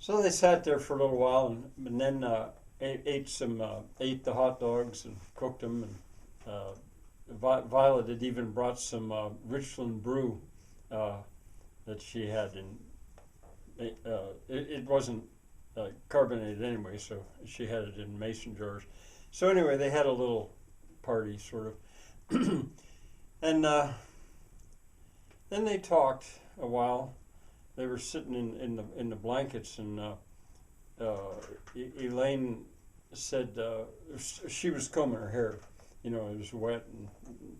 So they sat there for a little while, and then ate the hot dogs and cooked them. And Violet had even brought some Richland brew uh, that she had, and it wasn't carbonated anyway, so she had it in mason jars. So anyway, they had a little party, sort of, and then they talked a while. They were sitting in the blankets, and Elaine said she was combing her hair. You know, it was wet and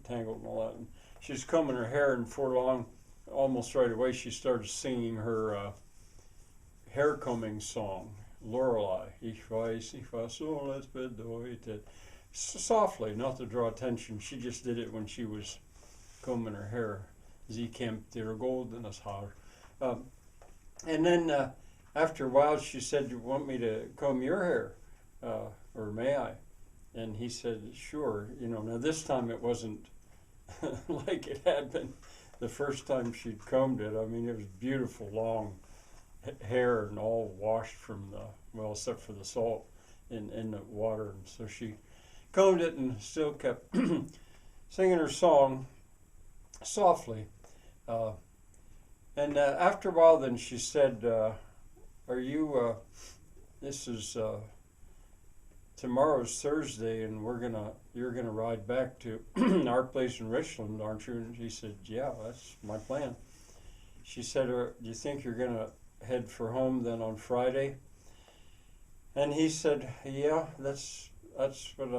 tangled and all that. And she was combing her hair, and for long, almost right away, she started singing her hair combing song, Lorelei. Ich weiß, ich was soll es bedeuten. Softly, not to draw attention. She just did it when she was combing her hair. Sie kämmt ihr goldenes Haar. And then after a while, she said, "You want me to comb your hair, or may I?" And he said, "Sure." You know, now this time it wasn't like it had been the first time she'd combed it. I mean, it was beautiful, long hair and all washed from well, except for the salt in the water. And so she combed it and still kept singing her song softly. And after a while, then she said, "Are you? This is tomorrow's Thursday, and you're gonna ride back to our place in Richland, aren't you?" And he said, "Yeah, that's my plan." She said, "Do you think you're gonna head for home then on Friday?" And he said, "Yeah, that's what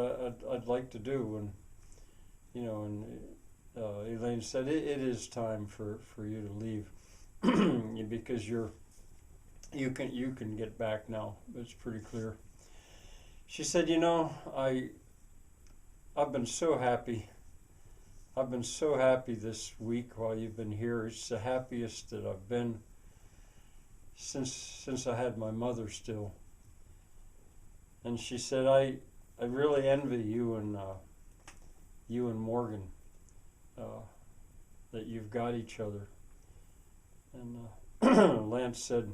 I'd like to do." And you know, and Elaine said, it is time for you to leave because you can get back now. It's pretty clear." She said, "You know, I've been so happy. I've been so happy this week while you've been here. It's the happiest that I've been since I had my mother still." And she said, I really envy you and Morgan, that you've got each other." And Lance said,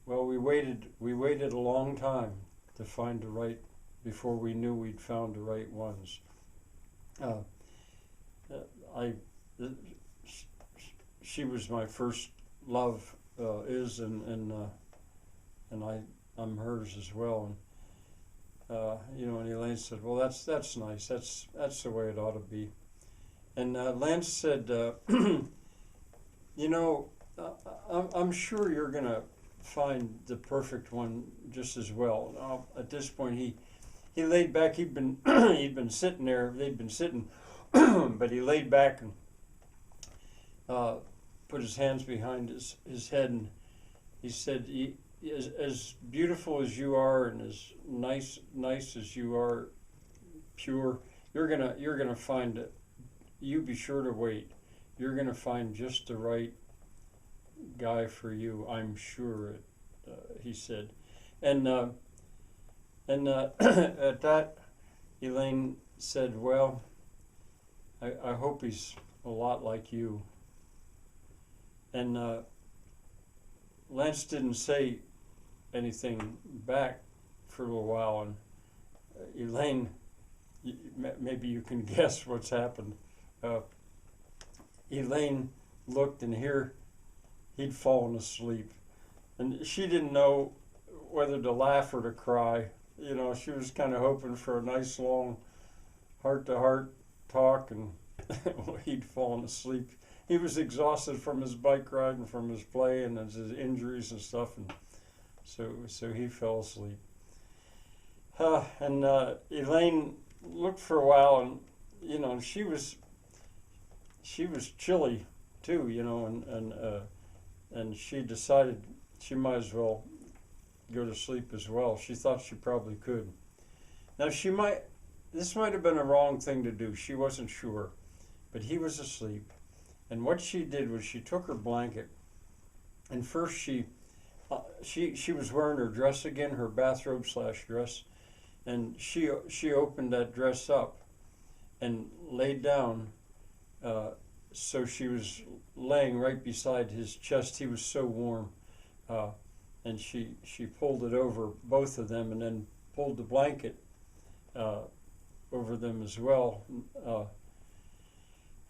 "Well, we waited a long time to find the right, before we knew we'd found the right ones. I She was my first love, and I'm hers as well." And you know, and Elaine said, "Well, that's nice. That's the way it ought to be." And Lance said, "You know, I'm sure you're gonna find the perfect one just as well." Now, at this point, he laid back. He'd been he'd been sitting there. They'd been sitting, but he laid back and put his hands behind his head, and he said, as beautiful as you are, and as nice as you are, pure, you're gonna find it. You be sure to wait. You're gonna find just the right guy for you. I'm sure." He said, and at that, Elaine said, "Well, I hope he's a lot like you." And Lance didn't say anything back for a little while, and Elaine, maybe you can guess what's happened. Elaine looked, and here he'd fallen asleep, and she didn't know whether to laugh or to cry. You know, she was kind of hoping for a nice long heart-to-heart talk, and he'd fallen asleep. He was exhausted from his bike ride and from his play and his injuries and stuff, and so he fell asleep. And Elaine looked for a while, and you know, she was chilly too, you know, and she decided she might as well go to sleep as well. She thought she probably could. Now this might have been a wrong thing to do. She wasn't sure, but he was asleep. And what she did was she took her blanket, and first she was wearing her dress again, her bathrobe / dress, and she opened that dress up and laid down. So she was laying right beside his chest. He was so warm, and she pulled it over both of them, and then pulled the blanket over them as well.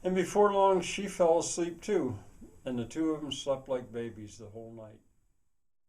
And before long, she fell asleep too, and the two of them slept like babies the whole night.